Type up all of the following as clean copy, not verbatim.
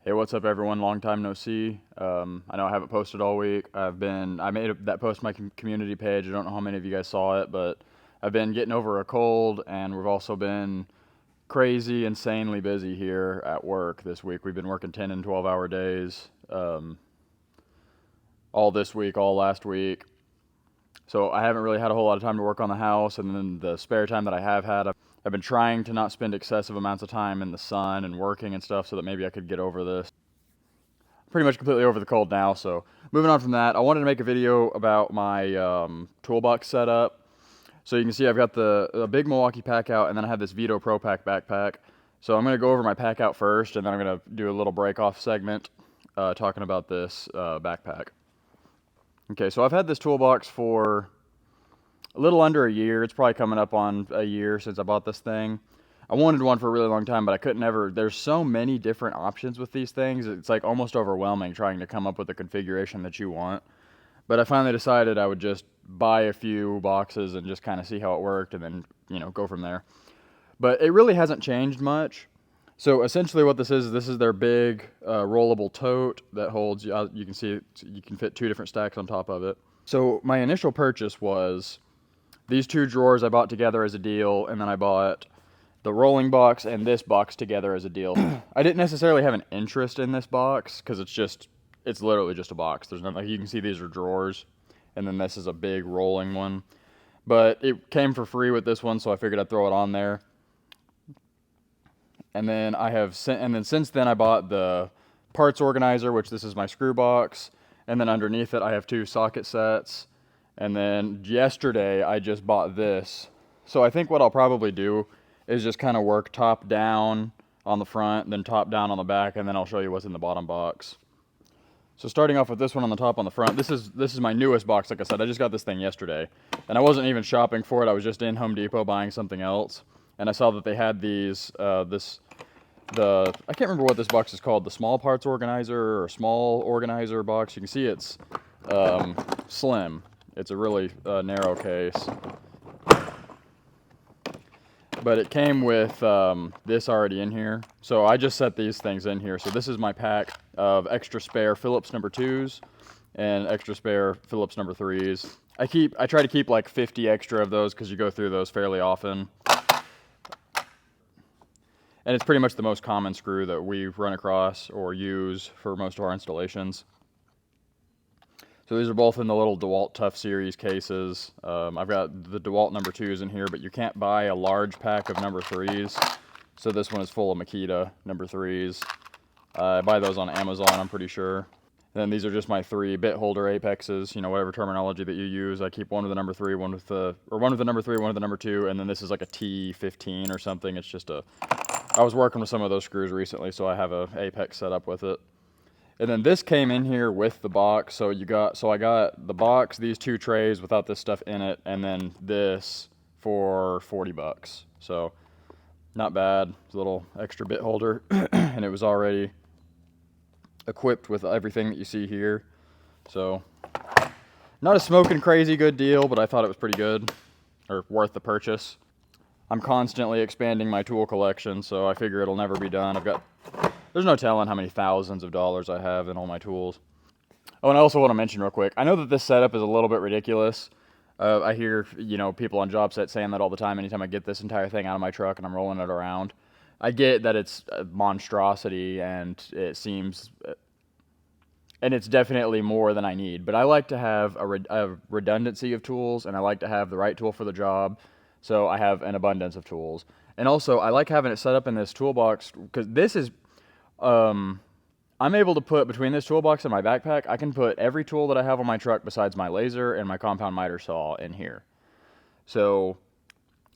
Hey, what's up, everyone? Long time no see. I know I haven't posted all week. I made that post on my community page. I don't know how many of you guys saw it, but I've been getting over a cold, and we've also been crazy, insanely busy here at work this week. We've been working 10 and 12-hour days all this week, all last week. So I haven't really had a whole lot of time to work on the house, and then the spare time that I have had, I've been trying to not spend excessive amounts of time in the sun and working and stuff so that maybe I could get over this. Pretty much completely over the cold now. So moving on from that, I wanted to make a video about my toolbox setup. So you can see I've got the big Milwaukee packout, and then I have this Veto propack backpack. So I'm going to go over my packout first, and then I'm going to do a little break off segment talking about this backpack. Okay, so I've had this toolbox for a little under a year. It's probably coming up on a year since I bought this thing. I wanted one for a really long time, but I couldn't ever. There's so many different options with these things. It's like almost overwhelming trying to come up with the configuration that you want. But I finally decided I would just buy a few boxes and just kind of see how it worked, and then go from there. But it really hasn't changed much. So essentially what this is their big rollable tote that holds, you can see you can fit 2 different stacks on top of it. So my initial purchase was these 2 drawers I bought together as a deal, and then I bought the rolling box and this box together as a deal. I didn't necessarily have an interest in this box because it's literally just a box. There's nothing, like you can see these are drawers, and then this is a big rolling one. But it came for free with this one, so I figured I'd throw it on there. And then since then I bought the parts organizer, which this is my screw box, and then underneath it I have 2 socket sets. And then yesterday I just bought this. So I think what I'll probably do is just kind of work top down on the front, then top down on the back, and then I'll show you what's in the bottom box. So starting off with this one on the top on the front, this is my newest box. Like I said, I just got this thing yesterday, and I wasn't even shopping for it. I was just in Home Depot buying something else, and I saw that they had these I can't remember what this box is called, the small parts organizer or small organizer box. You can see it's slim. It's a really narrow case. But it came with this already in here. So I just set these things in here. So this is my pack of extra spare Phillips number 2s and extra spare Phillips number 3s. I try to keep like 50 extra of those because you go through those fairly often. And it's pretty much the most common screw that we run across or use for most of our installations. So these are both in the little DeWalt Tough Series cases. I've got the DeWalt number 2s in here, but you can't buy a large pack of number 3s. So this one is full of Makita number 3s. I buy those on Amazon, I'm pretty sure. And then these are just my 3 bit holder apexes, whatever terminology that you use. I keep one with the number 3, one with the number 3, one with the number 2, and then this is like a T15 or something. It's just I was working with some of those screws recently, so I have a apex set up with it. And then this came in here with the box. So I got the box, these 2 trays without this stuff in it, and then this for $40. So not bad. It's a little extra bit holder, and it was already equipped with everything that you see here. So not a smoking crazy good deal, but I thought it was pretty good, or worth the purchase. I'm constantly expanding my tool collection, so I figure it'll never be done. There's no telling how many thousands of dollars I have in all my tools. Oh, and I also want to mention real quick, I know that this setup is a little bit ridiculous. I hear, people on job sites saying that all the time anytime I get this entire thing out of my truck and I'm rolling it around. I get that it's a monstrosity, and and it's definitely more than I need. But I like to have a redundancy of tools, and I like to have the right tool for the job. So I have an abundance of tools. And also, I like having it set up in this toolbox because this is... I'm able to put, between this toolbox and my backpack, I can put every tool that I have on my truck besides my laser and my compound miter saw in here. So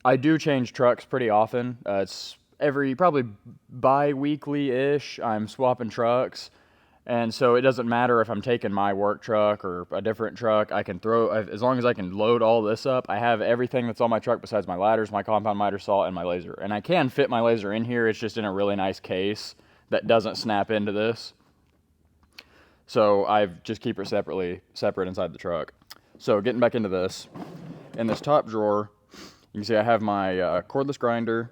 I do change trucks pretty often. It's probably bi-weekly-ish, I'm swapping trucks. And so it doesn't matter if I'm taking my work truck or a different truck. I can as long as I can load all this up, I have everything that's on my truck besides my ladders, my compound miter saw, and my laser. And I can fit my laser in here. It's just in a really nice case that doesn't snap into this. So I just keep it separate inside the truck. So getting back into this, in this top drawer, you can see I have my cordless grinder,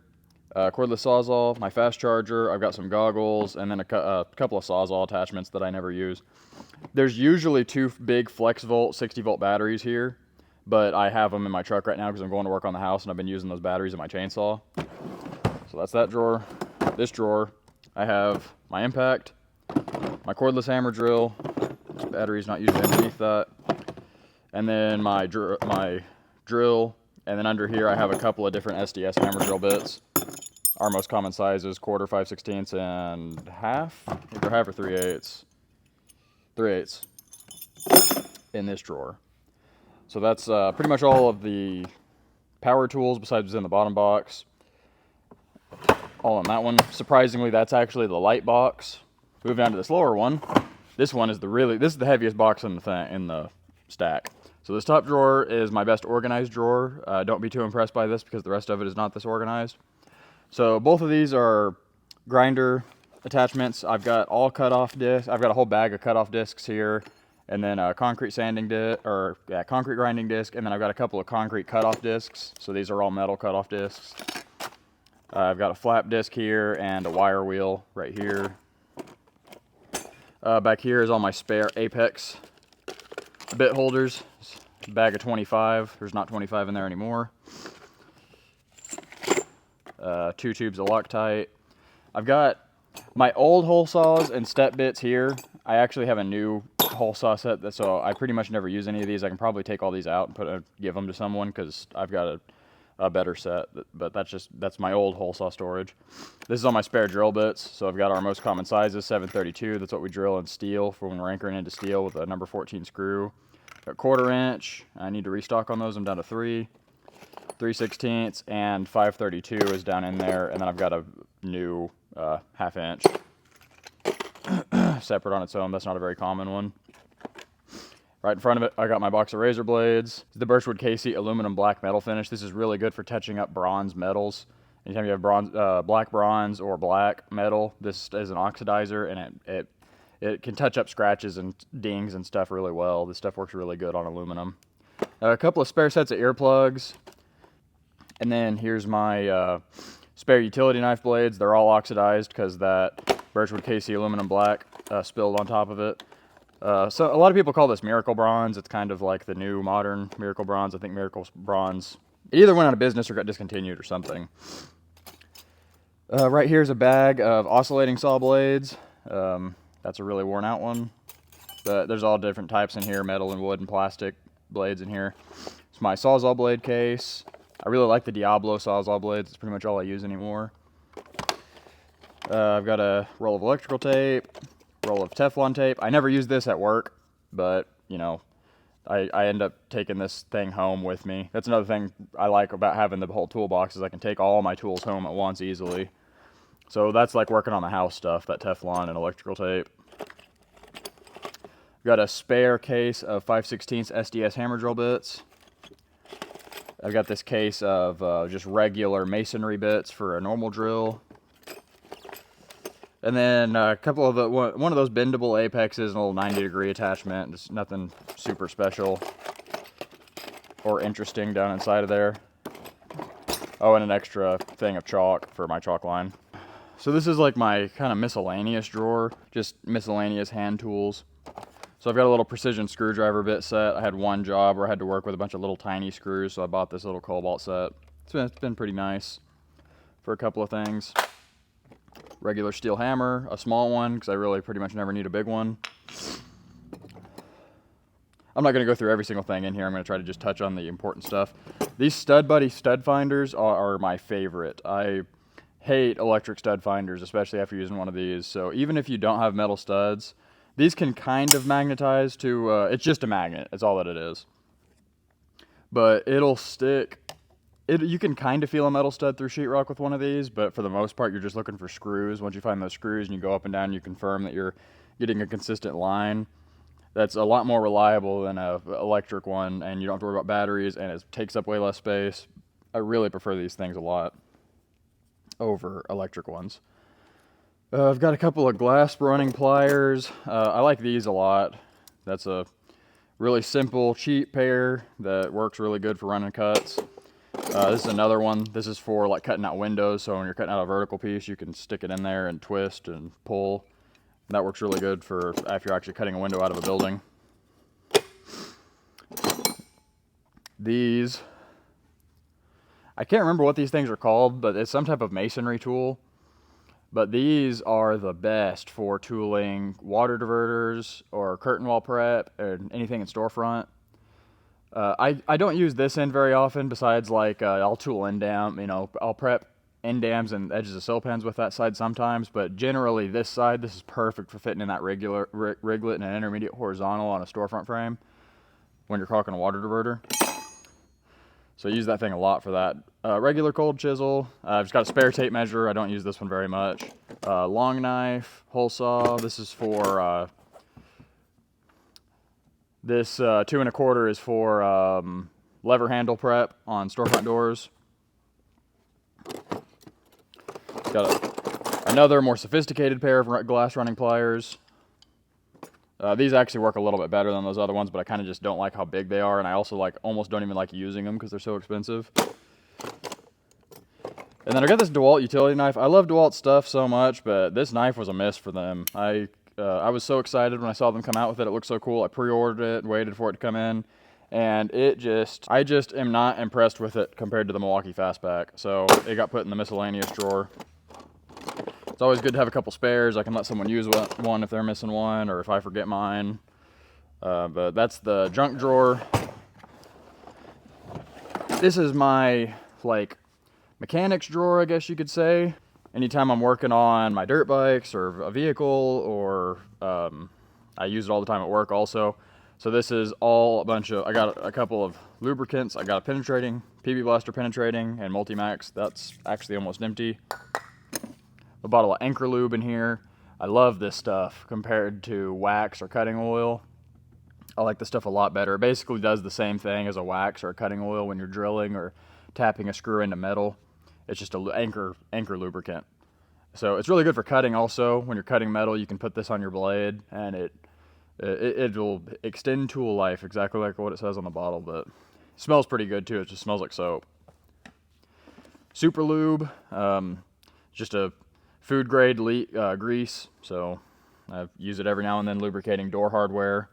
cordless Sawzall, my fast charger, I've got some goggles, and then a couple of Sawzall attachments that I never use. There's usually 2 big flex volt 60 volt batteries here, but I have them in my truck right now because I'm going to work on the house and I've been using those batteries in my chainsaw. So that's that drawer. This drawer, I have my impact, my cordless hammer drill, this battery's not usually underneath that, and then my drill, and then under here I have a couple of different SDS hammer drill bits. Our most common size is 1/4, 5/16, and half, either half or 3/8. 3/8 in this drawer. So that's pretty much all of the power tools besides what's in the bottom box. All in that one. Surprisingly, that's actually the light box. Moving on to this lower one. This one is this is the heaviest box in the stack. So this top drawer is my best organized drawer. Don't be too impressed by this because the rest of it is not this organized. So both of these are grinder attachments. I've got all cut-off discs. I've got a whole bag of cut-off discs here, and then a concrete concrete grinding disc, and then I've got a couple of concrete cut-off discs. So these are all metal cut-off discs. I've got a flap disc here and a wire wheel right here. Back here is all my spare Apex bit holders. Bag of 25. There's not 25 in there anymore. 2 tubes of Loctite. I've got my old hole saws and step bits here. I actually have a new hole saw set, so I pretty much never use any of these. I can probably take all these out and give them to someone because I've got a better set, but that's my old hole saw storage. This is all my spare drill bits. So I've got our most common sizes, 732. That's what we drill in steel for when we're anchoring into steel with a number 14 screw. A 1/4 inch. I need to restock on those. I'm down to 3. 3/16, and 532 is down in there, and then I've got a new 1/2 inch separate on its own. That's not a very common one. Right in front of it, I got my box of razor blades. It's the Birchwood Casey aluminum black metal finish. This is really good for touching up bronze metals. Anytime you have black bronze or black metal, this is an oxidizer, and it can touch up scratches and dings and stuff really well. This stuff works really good on aluminum. A couple of spare sets of earplugs. And then here's my spare utility knife blades. They're all oxidized because that Birchwood Casey aluminum black spilled on top of it. So a lot of people call this Miracle Bronze. It's kind of like the new modern Miracle Bronze. I think Miracle Bronze, it either went out of business or got discontinued or something. Right here's a bag of oscillating saw blades. That's a really worn out one. But there's all different types in here, metal and wood and plastic blades in here. It's my Sawzall blade case. I really like the Diablo Sawzall blades. It's pretty much all I use anymore. I've got a roll of electrical tape, roll of Teflon tape. I never use this at work, but, you know, I end up taking this thing home with me. That's another thing I like about having the whole toolbox is I can take all my tools home at once easily. So that's like working on the house stuff, that Teflon and electrical tape. Got a spare case of 5/16 SDS hammer drill bits. I've got this case of just regular masonry bits for a normal drill. And then a couple of one of those bendable Apexes and a little 90-degree attachment. Just nothing super special or interesting down inside of there. Oh, and an extra thing of chalk for my chalk line. So this is like my kind of miscellaneous drawer, just miscellaneous hand tools. So I've got a little precision screwdriver bit set. I had one job where I had to work with a bunch of little tiny screws, so I bought this little cobalt set. It's been pretty nice for a couple of things. Regular steel hammer, a small one, because I really pretty much never need a big one. I'm not going to go through every single thing in here. I'm going to try to just touch on the important stuff. These Stud Buddy stud finders are my favorite. I hate electric stud finders, especially after using one of these. So even if you don't have metal studs, these can kind of magnetize to, it's just a magnet. It's all that it is. But it'll stick. You can kind of feel a metal stud through sheetrock with one of these, but for the most part, you're just looking for screws. Once you find those screws and you go up and down, you confirm that you're getting a consistent line. That's a lot more reliable than an electric one, and you don't have to worry about batteries, and it takes up way less space. I really prefer these things a lot over electric ones. I've got a couple of glass running pliers. I like these a lot. That's a really simple, cheap pair that works really good for running cuts. This is another one. This is for like cutting out windows. So when you're cutting out a vertical piece, you can stick it in there and twist and pull. And that works really good for if you're actually cutting a window out of a building. These, I can't remember what these things are called, but it's some type of masonry tool. But these are the best for tooling water diverters or curtain wall prep or anything in storefront. I don't use this end very often, besides like I'll tool end dam, you know, I'll prep end dams and edges of sill pans with that side sometimes, but generally this side, this is perfect for fitting in that regular riglet and an intermediate horizontal on a storefront frame when you're caulking a water diverter. So I use that thing a lot for that. Regular cold chisel. I've just got a spare tape measure. I don't use this one very much. Long knife, hole saw. This is for this 2 1/4 is for lever handle prep on storefront doors. Got another more sophisticated pair of glass running pliers. These actually work a little bit better than those other ones, but I kind of just don't like how big they are, and I also like almost don't even like using them because they're so expensive. And then I got this DeWalt utility knife. I love DeWalt stuff so much, but this knife was a miss for them. I was so excited when I saw them come out with it. It looked so cool. I pre-ordered it, waited for it to come in, and I just am not impressed with it compared to the Milwaukee Fastpack. So it got put in the miscellaneous drawer. It's always good to have a couple spares. I can let someone use one if they're missing one, or if I forget mine. But that's the junk drawer. This is my, like, mechanics drawer, I guess you could say. Anytime I'm working on my dirt bikes or a vehicle, or I use it all the time at work also. So this is all a bunch of, I got a couple of lubricants. I got a penetrating, PB Blaster penetrating, and Multi-Max. That's actually almost empty. A bottle of Anchor Lube in here. I love this stuff compared to wax or cutting oil. I like this stuff a lot better. It basically does the same thing as a wax or a cutting oil when you're drilling or tapping a screw into metal. It's just a anchor lubricant. So it's really good for cutting also. When you're cutting metal, you can put this on your blade, and it will extend tool life, exactly like what it says on the bottle, but it smells pretty good too. It just smells like soap. Super Lube, just a food grade grease, so I use it every now and then lubricating door hardware.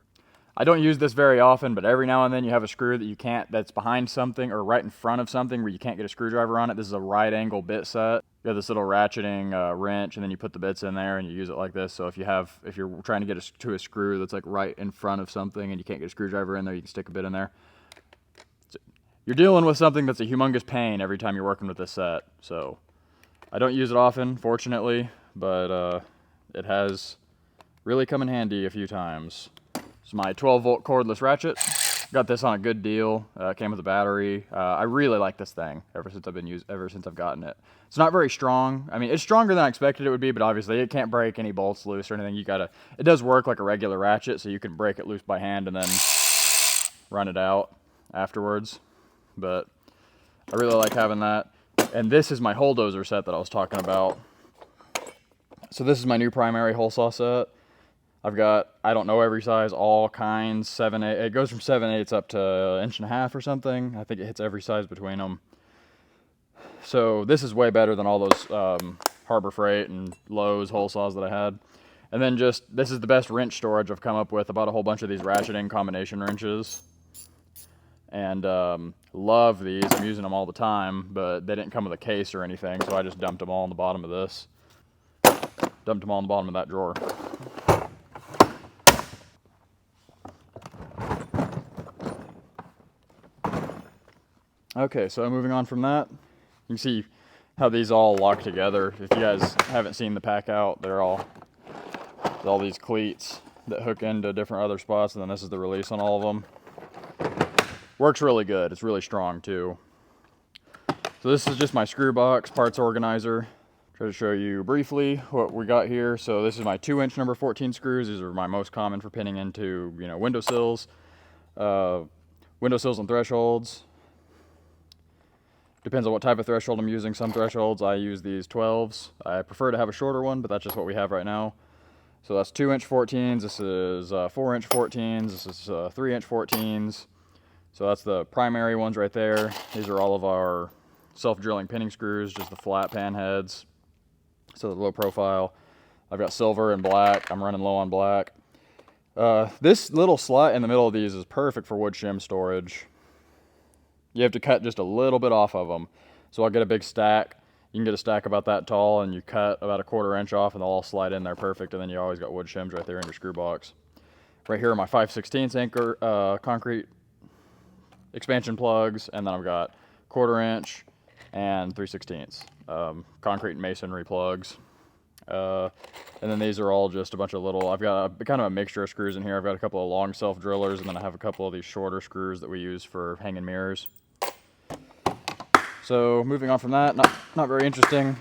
I don't use this very often, but every now and then you have a screw that you can't, that's behind something or right in front of something where you can't get a screwdriver on it. This is a right angle bit set. You have this little ratcheting wrench, and then you put the bits in there and you use it like this. So if you're trying to get to a screw that's like right in front of something and you can't get a screwdriver in there, you can stick a bit in there. You're dealing with something that's a humongous pain every time you're working with this set. So I don't use it often, fortunately, but it has really come in handy a few times. It's my 12-volt cordless ratchet. Got this on a good deal. Came with a battery. I really like this thing ever since I've gotten it. It's not very strong. I mean, it's stronger than I expected it would be, but obviously it can't break any bolts loose or anything. It does work like a regular ratchet, so you can break it loose by hand and then run it out afterwards. But I really like having that. And this is my hole dozer set that I was talking about. So this is my new primary hole saw set. I've got, I don't know every size, all kinds, 7/8. It goes from 7/8 up to 1.5 inches or something. I think it hits every size between them. So this is way better than all those Harbor Freight and Lowe's hole saws that I had. And then this is the best wrench storage I've come up with. I bought a whole bunch of these ratcheting combination wrenches. And love these. I'm using them all the time, but they didn't come with a case or anything, so I just dumped them all in the bottom of this. Dumped them all in the bottom of that drawer. Okay, so moving on from that, you can see how these all lock together. If you guys haven't seen the packout, there's all these cleats that hook into different other spots, and then this is the release on all of them. Works really good. It's really strong too. So this is just my screw box parts organizer. Try to show you briefly what we got here. So this is my 2-inch number 14 screws. These are my most common for pinning into, windowsills and thresholds. Depends on what type of threshold I'm using. Some thresholds I use these 12s. I prefer to have a shorter one, but that's just what we have right now. So that's 2-inch 14s. This is 4-inch 14s. This is 3-inch 14s. So that's the primary ones right there. These are all of our self-drilling pinning screws, just the flat pan heads. So the low profile. I've got silver and black. I'm running low on black. This little slot in the middle of these is perfect for wood shim storage. You have to cut just a little bit off of them. So I'll get a big stack. You can get a stack about that tall, and you cut about 1/4 inch off, and they'll all slide in there perfect, and then you always got wood shims right there in your screw box. Right here are my 5/16 anchor concrete expansion plugs, and then I've got 1/4 inch and 3/16 concrete and masonry plugs. And then these are all just a bunch of little, I've got kind of a mixture of screws in here. I've got a couple of long self drillers, and then I have a couple of these shorter screws that we use for hanging mirrors. So moving on from that, not very interesting.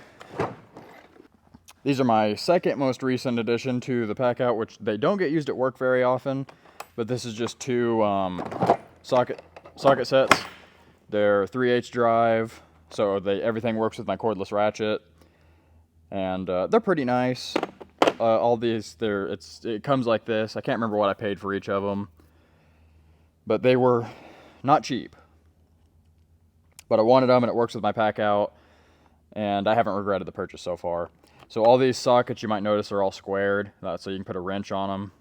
These are my second most recent addition to the packout, which they don't get used at work very often, but this is just two socket sets. They're 3/8 drive, so everything works with my cordless ratchet, and they're pretty nice. All these, it comes like this. I can't remember what I paid for each of them, but they were not cheap. But I wanted them, and it works with my packout, and I haven't regretted the purchase so far. So all these sockets, you might notice, are all squared, so you can put a wrench on them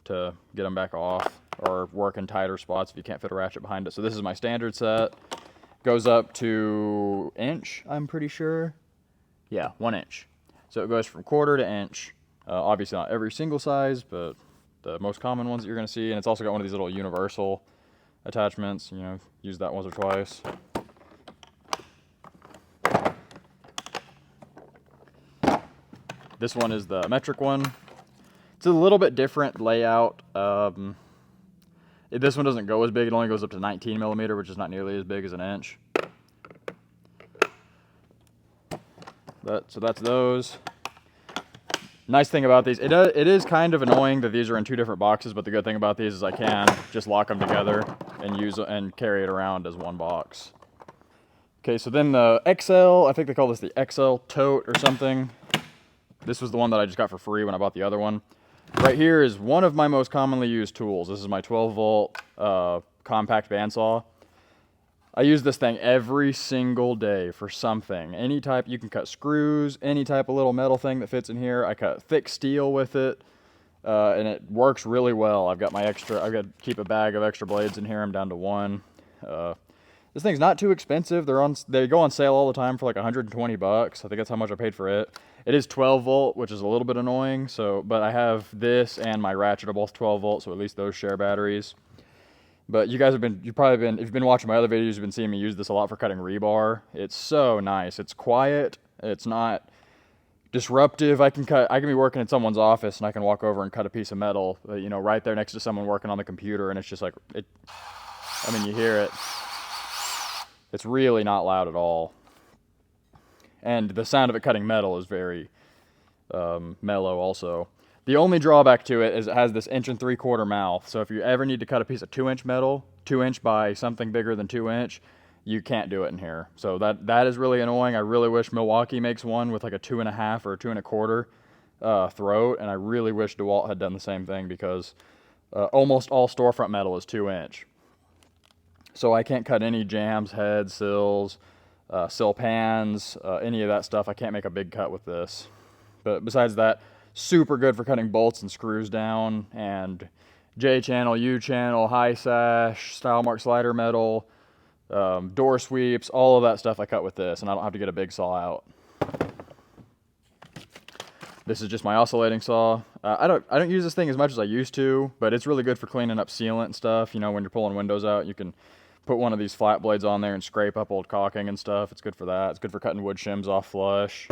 to get them back off, or work in tighter spots if you can't fit a ratchet behind it. So this is my standard set. Goes up to inch, I'm pretty sure. Yeah, 1 inch. So it goes from 1/4 to inch. Obviously not every single size, but the most common ones that you're going to see. And it's also got one of these little universal attachments. You know, use that once or twice. This one is the metric one. It's a little bit different layout. This one doesn't go as big. It only goes up to 19 millimeter, which is not nearly as big as an inch. So that's those. Nice thing about these, it is kind of annoying that these are in 2 different boxes, but the good thing about these is I can just lock them together and carry it around as one box. Okay, so then the XL, I think they call this the XL tote or something. This was the one that I just got for free when I bought the other one. Right here is one of my most commonly used tools. This is my 12-volt compact bandsaw. I use this thing every single day for something. Any type, you can cut screws, any type of little metal thing that fits in here. I cut thick steel with it, and it works really well. I've got I've got to keep a bag of extra blades in here. I'm down to 1. This thing's not too expensive. They go on sale all the time for like 120 bucks. I think that's how much I paid for it. It is 12 volt, which is a little bit annoying. But I have this and my ratchet are both 12 volt, so at least those share batteries. But if you've been watching my other videos, you've been seeing me use this a lot for cutting rebar. It's so nice. It's quiet. It's not disruptive. I can be working in someone's office and I can walk over and cut a piece of metal, right there next to someone working on the computer, and it's just like you hear it. It's really not loud at all. And the sound of it cutting metal is very mellow also. The only drawback to it is it has this 1 3/4 mouth. So if you ever need to cut a piece of 2-inch metal, 2 inch by something bigger than 2 inch, you can't do it in here. So that is really annoying. I really wish Milwaukee makes one with like a 2.5 or a 2 1/4 throat. And I really wish DeWalt had done the same thing, because almost all storefront metal is 2 inch. So I can't cut any jambs, heads, sills, sill pans, any of that stuff. I can't make a big cut with this. But besides that, super good for cutting bolts and screws down, and J-channel, U-channel, high sash, style mark slider metal, door sweeps, all of that stuff I cut with this, and I don't have to get a big saw out. This is just my oscillating saw. I don't use this thing as much as I used to, but it's really good for cleaning up sealant and stuff. When you're pulling windows out, you can put one of these flat blades on there and scrape up old caulking and stuff. It's good for that. It's good for cutting wood shims off flush.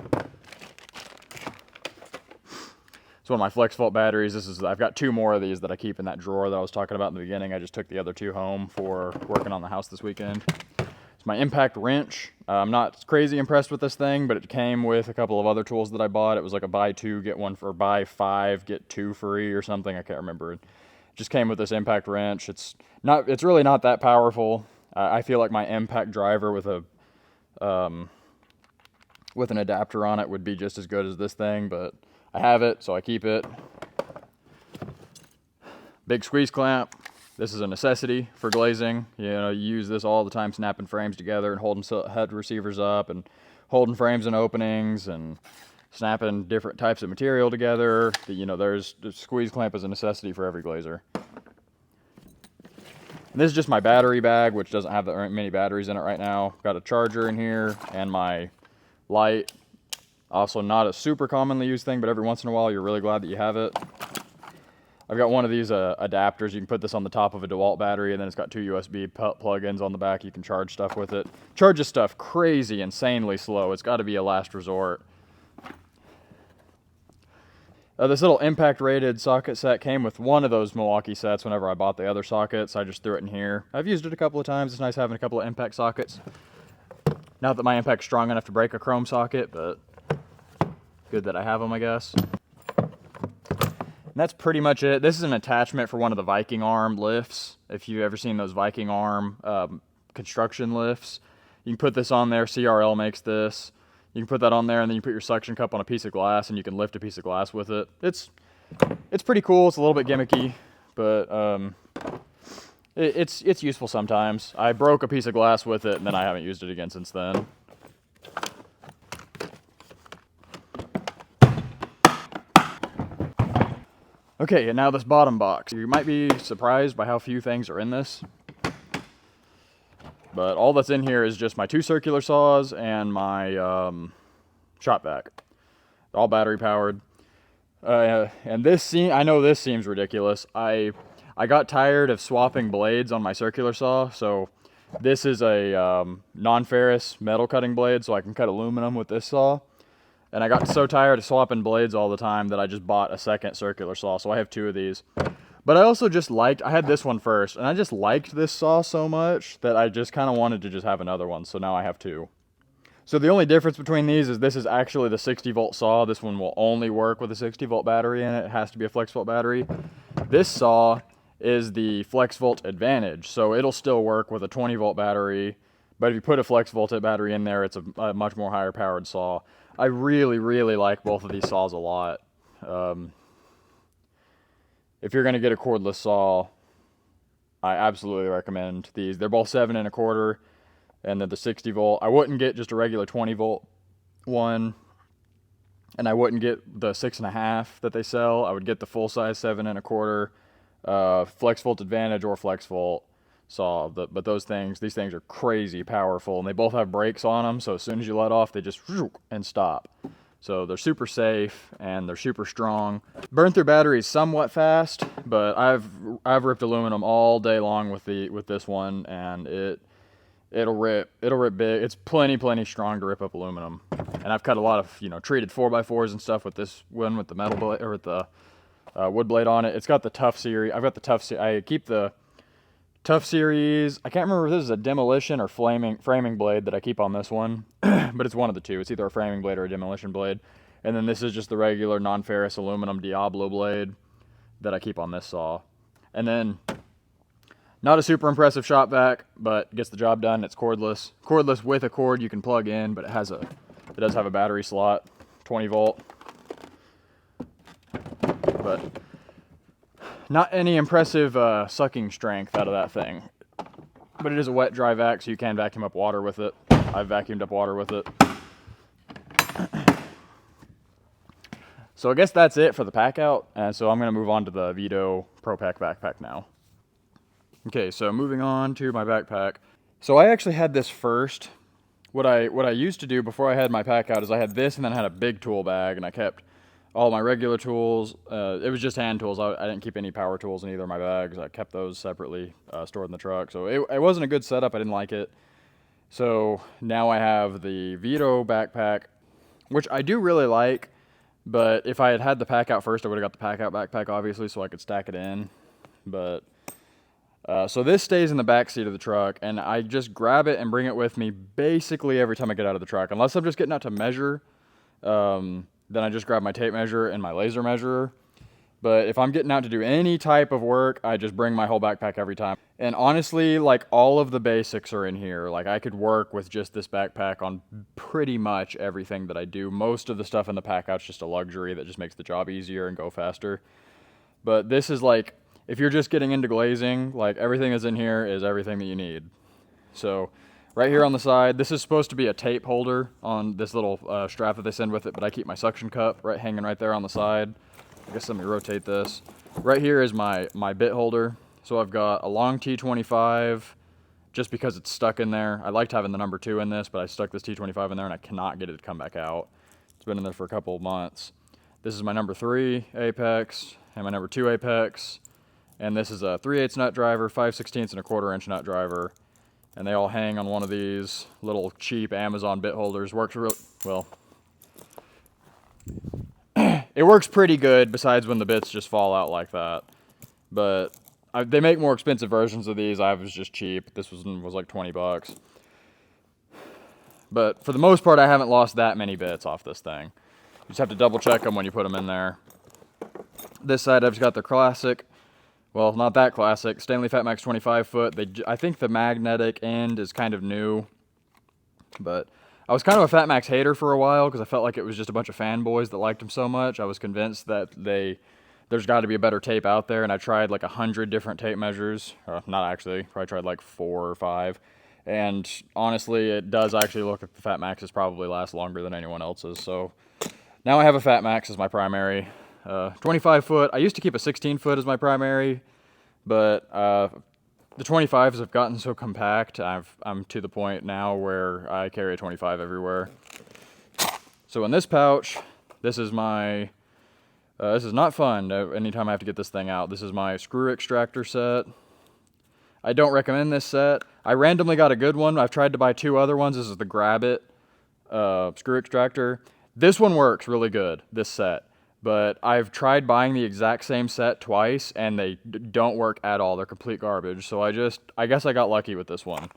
It's one of my flex volt batteries. I've got 2 more of these that I keep in that drawer that I was talking about in the beginning. I just took the other 2 home for working on the house this weekend. It's my impact wrench. I'm not crazy impressed with this thing, but it came with a couple of other tools that I bought. It was like a buy 2 get 1 for buy 5 get 2 free or something. I can't remember. It just came with this impact wrench. It's really not that powerful. I feel like my impact driver with an adapter on it would be just as good as this thing, but I have it, so I keep it. Big squeeze clamp. This is a necessity for glazing. You know, you use this all the time, snapping frames together and holding head receivers up and holding frames and openings and snapping different types of material together. You know, there's the squeeze clamp is a necessity for every glazer. And this is just my battery bag, which doesn't have that many batteries in it right now. Got a charger in here and my light. Also not a super commonly used thing, but every once in a while you're really glad that you have it. I've got one of these adapters. You can put this on the top of a DeWalt battery, and then it's got 2 USB plug-ins on the back. You can charge stuff with it. Charges stuff crazy, insanely slow. It's got to be a last resort. This little impact-rated socket set came with one of those Milwaukee sets whenever I bought the other sockets. I just threw it in here. I've used it a couple of times. It's nice having a couple of impact sockets. Not that my impact's strong enough to break a chrome socket, but good that I have them, I guess. And that's pretty much it. This is an attachment for one of the Viking arm lifts. If you've ever seen those Viking arm construction lifts, you can put this on there. CRL makes this. You can put that on there, and then you put your suction cup on a piece of glass, and you can lift a piece of glass with it. It's pretty cool. It's a little bit gimmicky, but it's useful sometimes. I broke a piece of glass with it, and then I haven't used it again since then. Okay, and now this bottom box. You might be surprised by how few things are in this. But all that's in here is just my 2 circular saws and my shop vac. All battery powered. And this I know this seems ridiculous. I got tired of swapping blades on my circular saw, so this is a non-ferrous metal cutting blade, so I can cut aluminum with this saw. And I got so tired of swapping blades all the time that I just bought a second circular saw, so I have 2 of these. But I also just I had this one first, and I just liked this saw so much that I just kind of wanted to just have another one, so now I have 2. So the only difference between these is this is actually the 60-volt saw. This one will only work with a 60-volt battery in it. It has to be a flex-volt battery. This saw is the flex-volt advantage, so it'll still work with a 20-volt battery, but if you put a flex-volt battery in there, it's a much more higher-powered saw. I really, really like both of these saws a lot. If you're going to get a cordless saw, I absolutely recommend these. They're both 7 1/4, and they're the 60-volt. I wouldn't get just a regular 20-volt one, and I wouldn't get the 6.5 that they sell. I would get the full-size 7 1/4 flex-volt advantage or flex-volt saw. But these things are crazy powerful, and they both have brakes on them, so as soon as you let off, they just and stop. So they're super safe and they're super strong. Burn through batteries somewhat fast, but I've ripped aluminum all day long with this one, and it'll rip big. It's plenty strong to rip up aluminum. And I've cut a lot of treated 4x4s and stuff with this one with the metal blade or with the wood blade on it. It's got the Tough series. I've got the Tough series. I keep the Tough series. I can't remember if this is a demolition or framing blade that I keep on this one, but it's one of the two. It's either a framing blade or a demolition blade. And then this is just the regular non-ferrous aluminum Diablo blade that I keep on this saw. And then, not a super impressive shop vac, but gets the job done. It's cordless. Cordless with a cord you can plug in, but it does have a battery slot, 20 volt. But not any impressive sucking strength out of that thing. But it is a wet dry vac, so you can vacuum up water with it. I've vacuumed up water with it. So I guess that's it for the pack out. And so I'm going to move on to the Veto ProPack backpack now. Okay, so moving on to my backpack. So I actually had this first. What I used to do before I had my pack out is I had this, and then I had a big tool bag, and I kept all my regular tools. It was just hand tools. I didn't keep any power tools in either of my bags. I kept those separately stored in the truck. So it wasn't a good setup. I didn't like it. So now I have the Veto backpack, which I do really like. But if I had the pack out first, I would have got the pack out backpack, obviously, so I could stack it in. But so this stays in the back seat of the truck, and I just grab it and bring it with me basically every time I get out of the truck. Unless I'm just getting out to measure, then I just grab my tape measure and my laser measurer. But if I'm getting out to do any type of work, I just bring my whole backpack every time. And honestly, like, all of the basics are in here. Like, I could work with just this backpack on pretty much everything that I do. Most of the stuff in the pack out's just a luxury that just makes the job easier and go faster. But this is like, if you're just getting into glazing, like everything that's in here is everything that you need. So right here on the side, this is supposed to be a tape holder on this little strap that they send with it, but I keep my suction cup hanging right there on the side. I guess let me rotate this. Right here is my bit holder. So I've got a long T25, just because it's stuck in there. I liked having the number 2 in this, but I stuck this T25 in there and I cannot get it to come back out. It's been in there for a couple of months. This is my number 3 apex and my number 2 apex. And this is a 3/8 nut driver, 5/16 and a 1/4 inch nut driver. And they all hang on one of these little cheap Amazon bit holders. Works real well. It works pretty good, besides when the bits just fall out like that. But they make more expensive versions of these. I was just cheap. This was like 20 bucks. But for the most part, I haven't lost that many bits off this thing. You just have to double check them when you put them in there. This side, I've just got the classic, well, not that classic, Stanley FatMax 25 foot. I think the magnetic end is kind of new, but I was kind of a FatMax hater for a while because I felt like it was just a bunch of fanboys that liked them so much. I was convinced that there's got to be a better tape out there, and I tried like 100 different tape measures. Not actually, probably tried like 4 or 5. And honestly, it does actually look like the FatMaxes probably last longer than anyone else's. So now I have a FatMax as my primary. 25 foot. I used to keep a 16 foot as my primary, but the 25s have gotten so compact. I'm to the point now where I carry a 25 everywhere. So in this pouch, this is my, this is not fun anytime I have to get this thing out. This is my screw extractor set. I don't recommend this set. I randomly got a good one. I've tried to buy 2 other ones. This is the Grab It screw extractor. This one works really good, this set. But I've tried buying the exact same set twice, and they don't work at all. They're complete garbage. So I guess I got lucky with this one.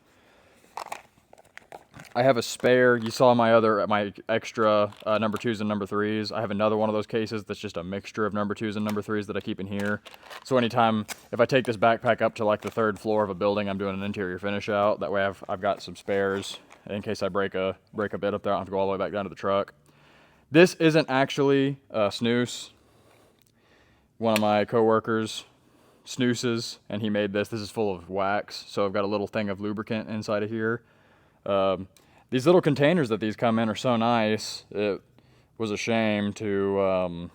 I have a spare. You saw my extra number 2s and number 3s. I have another one of those cases that's just a mixture of number 2s and number 3s that I keep in here. So anytime, if I take this backpack up to like the 3rd floor of a building, I'm doing an interior finish out. That way I've got some spares in case I break a bit up there. I don't have to go all the way back down to the truck. This isn't actually a snooze. One of my coworkers snoozes, and he made this. This is full of wax, so I've got a little thing of lubricant inside of here. These little containers that these come in are so nice. It was a shame to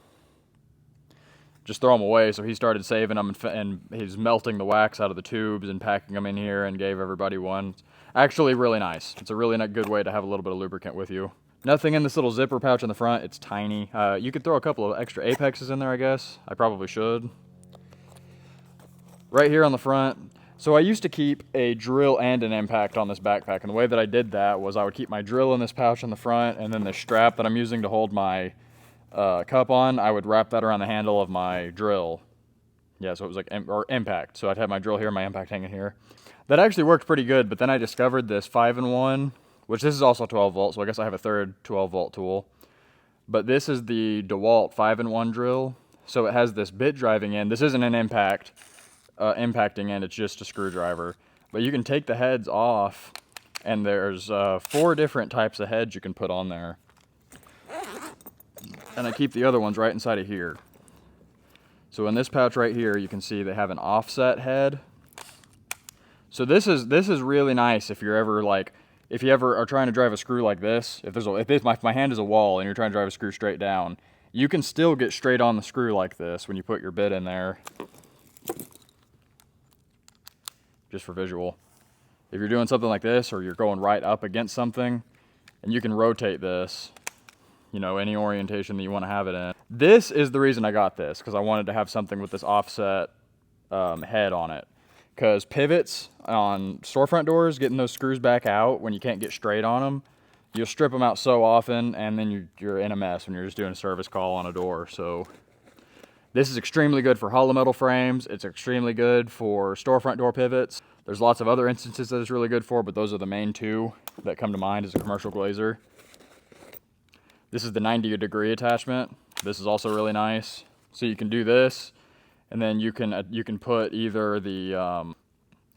just throw them away, so he started saving them, and he's melting the wax out of the tubes and packing them in here and gave everybody one. Actually really nice. It's a really good way to have a little bit of lubricant with you. Nothing in this little zipper pouch in the front. It's tiny. You could throw a couple of extra apexes in there, I guess. I probably should. Right here on the front. So I used to keep a drill and an impact on this backpack, and the way that I did that was I would keep my drill in this pouch in the front, and then the strap that I'm using to hold my cup on, I would wrap that around the handle of my drill. Yeah, so it was like impact. So I'd have my drill here, my impact hanging here. That actually worked pretty good, but then I discovered this 5-in-1, which this is also 12 volt, so I guess I have a third 12 volt tool. But this is the DeWalt 5-in-1 drill. So it has this bit driving in. This isn't an impacting end, it's just a screwdriver. But you can take the heads off, and there's 4 different types of heads you can put on there. And I keep the other ones right inside of here. So in this pouch right here, you can see they have an offset head. So this is really nice if you're ever like, if you ever are trying to drive a screw like this, if my hand is a wall and you're trying to drive a screw straight down, you can still get straight on the screw like this when you put your bit in there. Just for visual. If you're doing something like this, or you're going right up against something, and you can rotate this, you know, any orientation that you want to have it in. This is the reason I got this, because I wanted to have something with this offset head on it. Because pivots on storefront doors, getting those screws back out when you can't get straight on them, you'll strip them out so often, and then you're in a mess when you're just doing a service call on a door. So this is extremely good for hollow metal frames. It's extremely good for storefront door pivots. There's lots of other instances that it's really good for, but those are the main 2 that come to mind as a commercial glazer. This is the 90-degree attachment. This is also really nice. So you can do this, and then you can put either the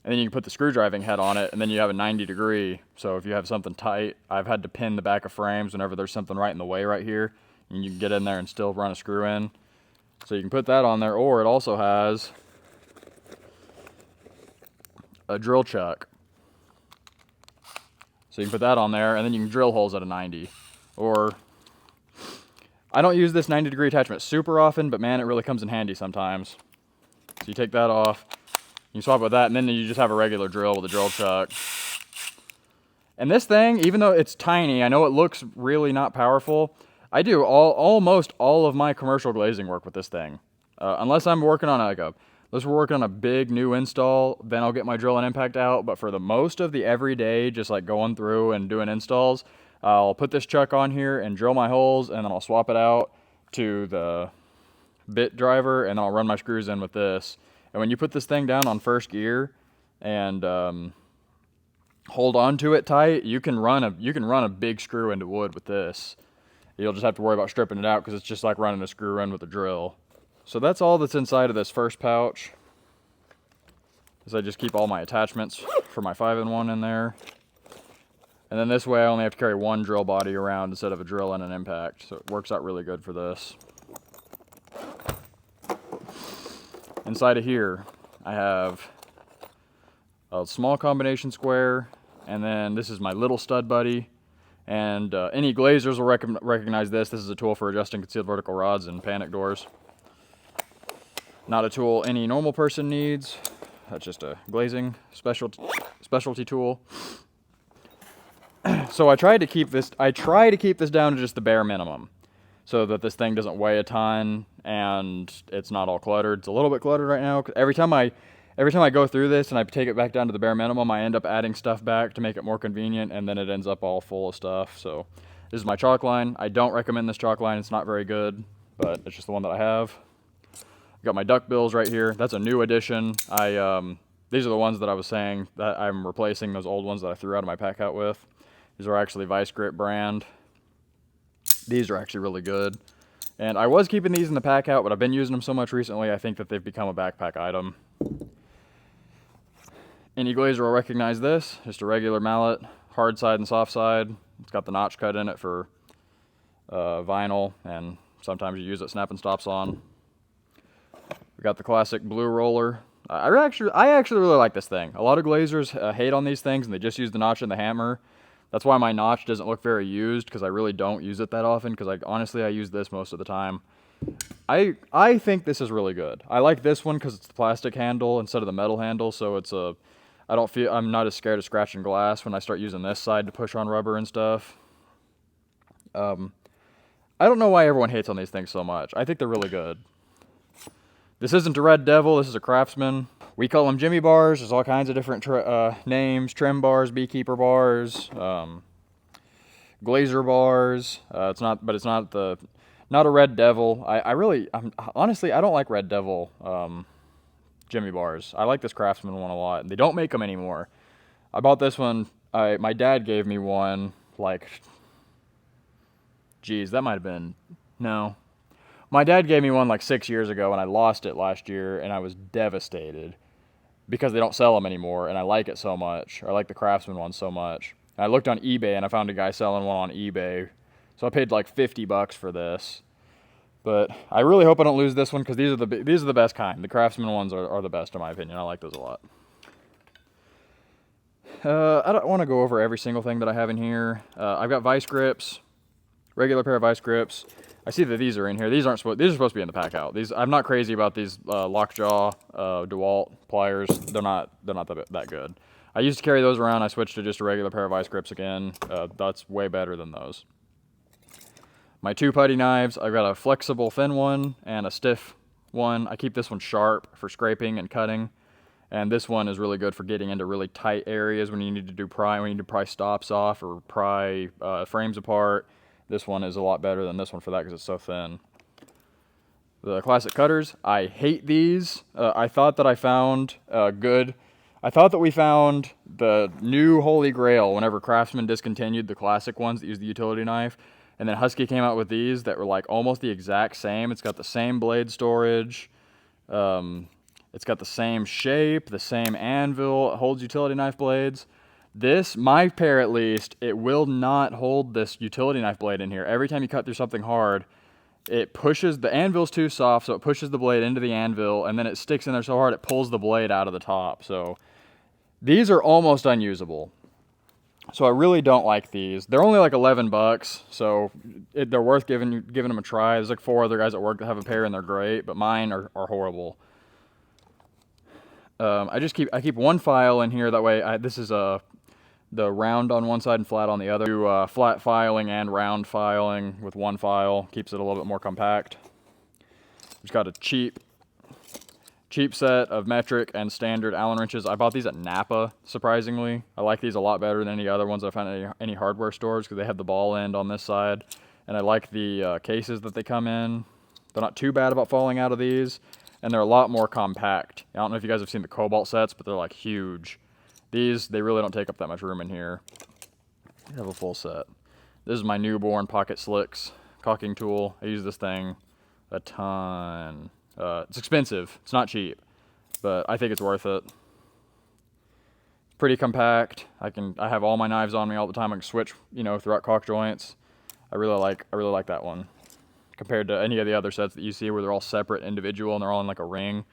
and then you can put the screw driving head on it, and then you have a 90-degree. So if you have something tight, I've had to pin the back of frames whenever there's something right in the way right here, and you can get in there and still run a screw in. So you can put that on there, or it also has a drill chuck. So you can put that on there, and then you can drill holes at a 90. Or, I don't use this 90-degree attachment super often, but man, it really comes in handy sometimes. So you take that off, you swap it with that, and then you just have a regular drill with a drill chuck. And this thing, even though it's tiny, I know it looks really not powerful, I do almost all of my commercial glazing work with this thing. Unless I'm working on unless we're working on a big new install, then I'll get my drill and impact out. But for the most of the everyday, just like going through and doing installs, I'll put this chuck on here and drill my holes, and then I'll swap it out to the bit driver, and then I'll run my screws in with this. And when you put this thing down on first gear and hold on to it tight, you can run a big screw into wood with this. You'll just have to worry about stripping it out because it's just like running a screw in with a drill. So that's all that's inside of this first pouch. Is I just keep all my attachments for my 5-in-1 in there. And then this way I only have to carry one drill body around instead of a drill and an impact. So it works out really good for this. Inside of here, I have a small combination square, and then this is my little stud buddy. And any glazers will recognize this. This is a tool for adjusting concealed vertical rods and panic doors. Not a tool any normal person needs. That's just a glazing specialty tool. So I try to keep this down to just the bare minimum, so that this thing doesn't weigh a ton and it's not all cluttered. It's a little bit cluttered right now. Every time I go through this and I take it back down to the bare minimum, I end up adding stuff back to make it more convenient, and then it ends up all full of stuff. So this is my chalk line. I don't recommend this chalk line. It's not very good, but it's just the one that I have. Got my duck bills right here. That's a new addition. These are the ones that I was saying that I'm replacing those old ones that I threw out of my packout with. These are actually Vice Grip brand. These are actually really good. And I was keeping these in the packout, but I've been using them so much recently, I think that they've become a backpack item. Any glazer will recognize this. Just a regular mallet, hard side and soft side. It's got the notch cut in it for vinyl, and sometimes you use it snap and stops on. We got the classic blue roller. I actually really like this thing. A lot of glazers hate on these things, and they just use the notch and the hammer. That's why my notch doesn't look very used, because I really don't use it that often, because honestly I use this most of the time. I think this is really good. I like this one because it's the plastic handle instead of the metal handle, so I'm not as scared of scratching glass when I start using this side to push on rubber and stuff. I don't know why everyone hates on these things so much. I think they're really good. This isn't a Red Devil, this is a Craftsman. We call them Jimmy bars. There's all kinds of different names: trim bars, beekeeper bars, glazer bars. It's not a Red Devil. Honestly, I don't like Red Devil Jimmy bars. I like this Craftsman one a lot. They don't make them anymore. I bought this one. My dad gave me one. That might have been My dad gave me one like 6 years ago, and I lost it last year, and I was devastated because they don't sell them anymore, and I like it so much. I like the Craftsman one so much. And I looked on eBay, and I found a guy selling one on eBay, so I paid like $50 for this. But I really hope I don't lose this one, because these are the best kind. The Craftsman ones are the best in my opinion. I like those a lot. I don't want to go over every single thing that I have in here. I've got vice grips, regular pair of vice grips. I see that these are in here. These are supposed to be in the pack out. I'm not crazy about these Lockjaw DeWalt pliers. They're not that good. I used to carry those around. I switched to just a regular pair of vice grips again. That's way better than those. My 2 putty knives. I've got a flexible thin one and a stiff one. I keep this one sharp for scraping and cutting, and this one is really good for getting into really tight areas when you need to pry stops off or pry frames apart. This one is a lot better than this one for that because it's so thin. The classic cutters, I hate these. I thought that we found the new holy grail whenever Craftsman discontinued the classic ones that use the utility knife. And then Husky came out with these that were like almost the exact same. It's got the same blade storage. It's got the same shape, the same anvil. It holds utility knife blades. This, my pair at least, it will not hold this utility knife blade in here. Every time you cut through something hard, it pushes, the anvil's too soft, so it pushes the blade into the anvil, and then it sticks in there so hard it pulls the blade out of the top. So These are almost unusable. So I really don't like these. They're only like $11, so they're worth giving them a try. There's like 4 other guys at work that have a pair and they're great, but mine are horrible. I keep one file in here, that way this is the round on one side and flat on the other. Do flat filing and round filing with one file, keeps it a little bit more compact. Just got a cheap set of metric and standard Allen wrenches. I bought these at Napa, surprisingly. I like these a lot better than any other ones I found at any hardware stores because they have the ball end on this side. And I like the cases that they come in. They're not too bad about falling out of these. And they're a lot more compact. I don't know if you guys have seen the Cobalt sets, but they're like huge. These, they really don't take up that much room in here. I have a full set. This is my newborn Pocket Slicks caulking tool. I use this thing a ton. It's expensive. It's not cheap, but I think it's worth it. It's pretty compact. I have all my knives on me all the time. I can switch, throughout caulk joints. I really like that one compared to any of the other sets that you see where they're all separate, individual, and they're all in like a ring.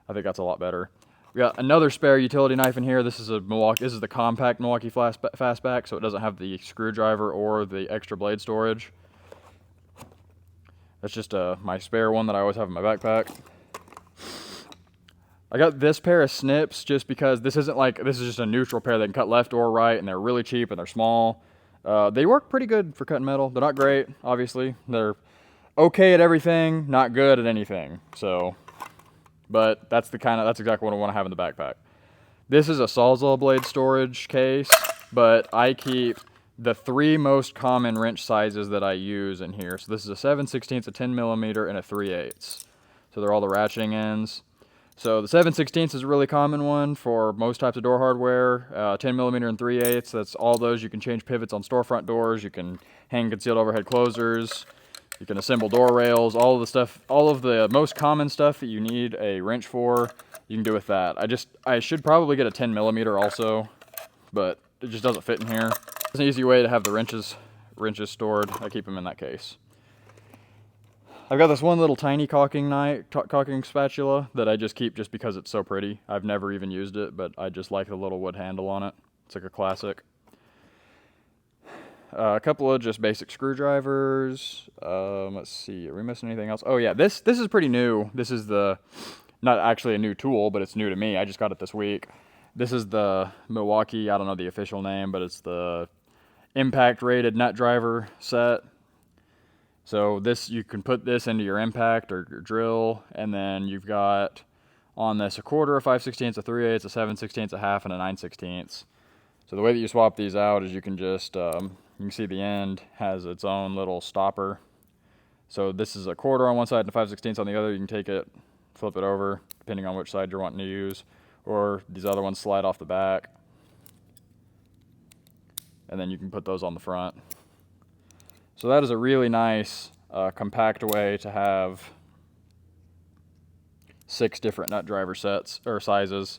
I think that's a lot better. We got another spare utility knife in here. This is a Milwaukee. This is the compact Milwaukee Fastback, so it doesn't have the screwdriver or the extra blade storage. That's just my spare one that I always have in my backpack. I got this pair of snips just because this is just a neutral pair. They can cut left or right, and they're really cheap and they're small. They work pretty good for cutting metal. They're not great, obviously. They're okay at everything, not good at anything. So, but that's exactly what I want to have in the backpack. This is a Sawzall blade storage case, but I keep the 3 most common wrench sizes that I use in here. So this is a 7/16, a 10 millimeter, and a 3/8. So they're all the ratcheting ends. So the 7/16 is a really common one for most types of door hardware. 10 millimeter and 3/8. That's all those. You can change pivots on storefront doors. You can hang concealed overhead closers. You can assemble door rails. All of the most common stuff that you need a wrench for, you can do with that. I should probably get a 10 millimeter also, but it just doesn't fit in here. It's an easy way to have the wrenches stored. I keep them in that case. I've got this one little tiny caulking spatula that I just keep just because it's so pretty. I've never even used it, but I just like the little wood handle on it. It's like a classic. A couple of just basic screwdrivers. Let's see, are we missing anything else? Oh yeah, this is pretty new. This is not actually a new tool, but it's new to me. I just got it this week. This is the Milwaukee, I don't know the official name, but it's the impact rated nut driver set. So you can put this into your impact or your drill, and then you've got on this a quarter, a 5/16, a 3/8, a 7/16, a half, and a 9/16. So the way that you swap these out is you can just, you can see the end has its own little stopper. So this is a quarter on one side and a 5/16 on the other. You can take it, flip it over, depending on which side you're wanting to use. Or these other ones slide off the back. And then you can put those on the front. So that is a really nice, compact way to have 6 different nut driver sets or sizes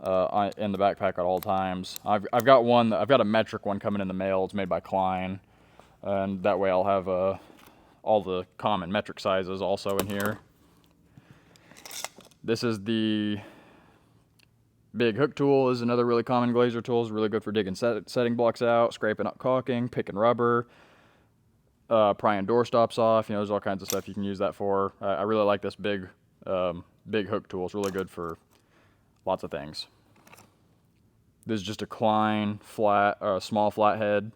in the backpack at all times. I've got a metric one coming in the mail. It's made by Klein, and that way I'll have all the common metric sizes also in here. This is the big hook tool. Is another really common Glazier tool. It's really good for digging setting blocks out, scraping up caulking, picking rubber, prying door stops off. There's all kinds of stuff you can use that for. I really like this big hook tool. It's really good for lots of things. This is just a Klein small flathead.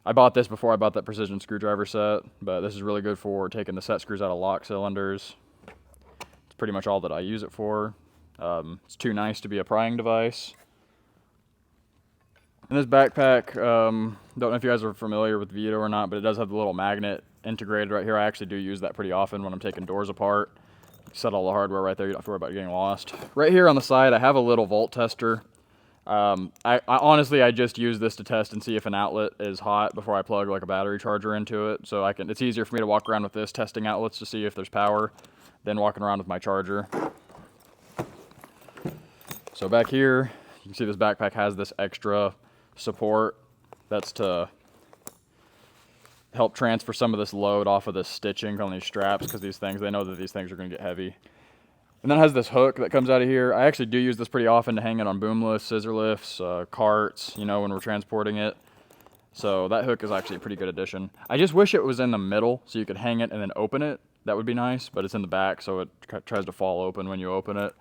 I bought this before I bought that precision screwdriver set, but this is really good for taking the set screws out of lock cylinders. It's pretty much all that I use it for. It's too nice to be a prying device. And this backpack, don't know if you guys are familiar with Veto or not, but it does have the little magnet integrated right here. I actually do use that pretty often when I'm taking doors apart. Set all the hardware right there. You don't have to worry about getting lost. Right here on the side, I have a little volt tester. I honestly, I just use this to test and see if an outlet is hot before I plug like a battery charger into it. So it's easier for me to walk around with this testing outlets to see if there's power than walking around with my charger. So back here, you can see this backpack has this extra support. That's to help transfer some of this load off of this stitching on these straps, because they know that these things are going to get heavy. And then it has this hook that comes out of here. I actually do use this pretty often to hang it on boom lifts, scissor lifts, carts, you know, when we're transporting it. So that hook is actually a pretty good addition. I just wish it was in the middle so you could hang it and then open it. That would be nice, but it's in the back, so it tries to fall open when you open it.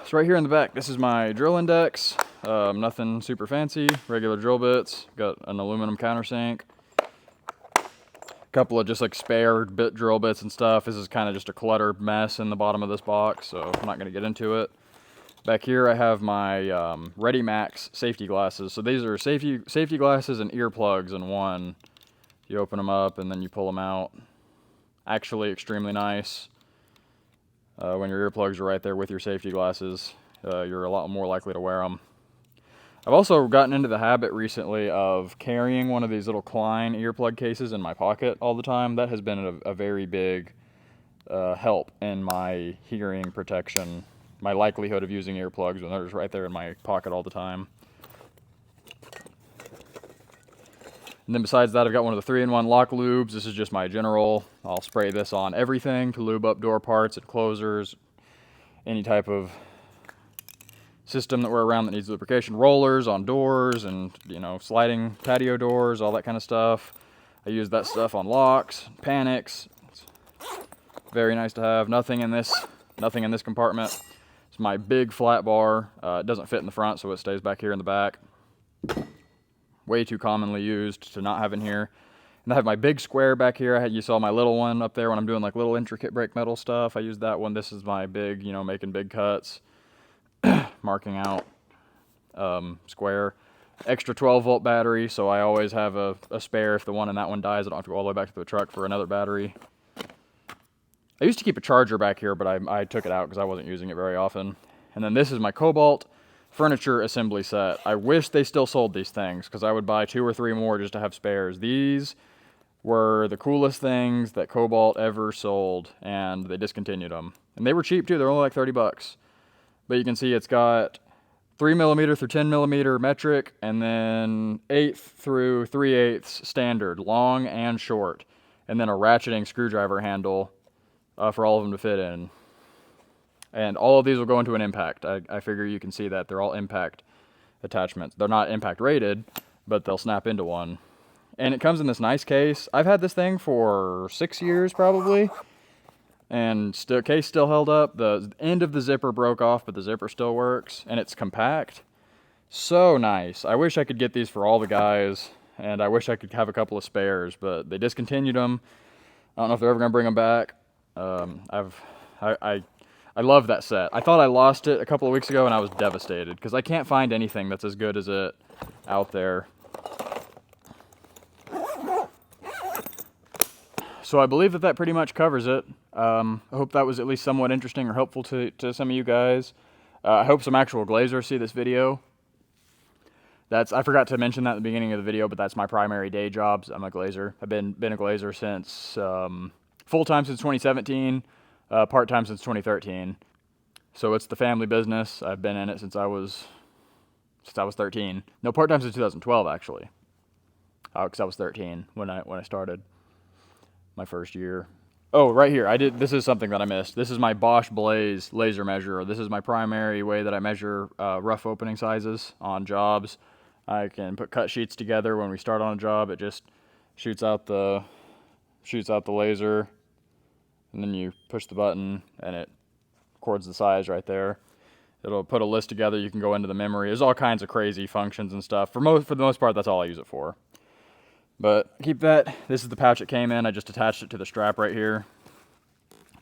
So right here in the back, this is my drill index. Nothing super fancy, regular drill bits. Got an aluminum countersink. Couple of just like spare bit drill bits and stuff. This is kind of just a cluttered mess in the bottom of this box, so I'm not going to get into it. Back here I have my Ready Max safety glasses. So these are safety glasses and earplugs in one. You open them up and then you pull them out. Actually extremely nice. When your earplugs are right there with your safety glasses, you're a lot more likely to wear them. I've also gotten into the habit recently of carrying one of these little Klein earplug cases in my pocket all the time. That has been a very big help in my hearing protection, my likelihood of using earplugs when they're just right there in my pocket all the time. And then besides that, I've got one of the 3-in-1 lock lubes. This is just my general. I'll spray this on everything to lube up door parts and closers, any type of system that we're around that needs lubrication, rollers on doors and, you know, sliding patio doors, all that kind of stuff. I use that stuff on locks, panics. It's very nice to have. Nothing in this compartment. It's my big flat bar. It doesn't fit in the front, so it stays back here in the back. Way too commonly used to not have in here. And I have my big square back here. You saw my little one up there when I'm doing like little intricate brake metal stuff. I use that one. This is my big, you know, making big cuts. Marking out square. Extra 12-volt battery, so I always have a spare. If the one in that one dies, I don't have to go all the way back to the truck for another battery. I used to keep a charger back here, but I took it out because I wasn't using it very often. And then this is my Cobalt furniture assembly set. I wish they still sold these things because I would buy 2 or 3 more just to have spares. These were the coolest things that Cobalt ever sold, and they discontinued them. And they were cheap too. They're only like 30 bucks. But you can see it's got 3mm through 10mm metric, and then 1/8 through 3/8 standard, long and short. And then a ratcheting screwdriver handle for all of them to fit in. And all of these will go into an impact. I figure you can see that they're all impact attachments. They're not impact rated, but they'll snap into one. And it comes in this nice case. I've had this thing for 6 years probably. And case still held up. The end of the zipper broke off, but the zipper still works, and it's compact. So nice. I wish I could get these for all the guys, and I wish I could have a couple of spares, but they discontinued them. I don't know if they're ever gonna bring them back. I love that set. I thought I lost it a couple of weeks ago, and I was devastated because I can't find anything that's as good as it out there. So I believe that pretty much covers it. I hope that was at least somewhat interesting or helpful to some of you guys. I hope some actual glazers see this video. I forgot to mention that at the beginning of the video, but that's my primary day job. I'm a glazer. I've been a glazer since full-time since 2017, part-time since 2013. So it's the family business. I've been in it since I was 13. No, part-time since 2012 actually, because I was 13 when I started my first year. Oh, right here, this is something that I missed. This is my Bosch Blaze laser measurer. This is my primary way that I measure rough opening sizes on jobs. I can put cut sheets together when we start on a job. It just shoots out the laser, and then you push the button and it records the size right there. It'll put a list together. You can go into the memory. There's all kinds of crazy functions and stuff. For the most part, that's all I use it for. But keep that. This is the pouch it came in. I just attached it to the strap right here,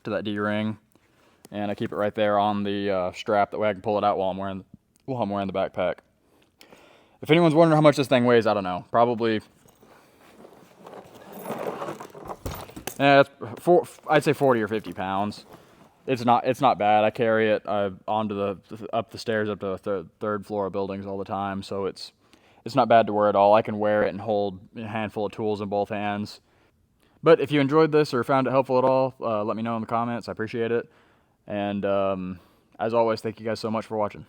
to that D-ring, and I keep it right there on the strap. That way I can pull it out while I'm wearing the backpack. If anyone's wondering how much this thing weighs, I don't know. Probably, I'd say 40 or 50 pounds. It's not bad. I carry it up the stairs up to the third floor of buildings all the time, so it's not bad to wear at all. I can wear it and hold a handful of tools in both hands. But if you enjoyed this or found it helpful at all, let me know in the comments. I appreciate it. And as always, thank you guys so much for watching.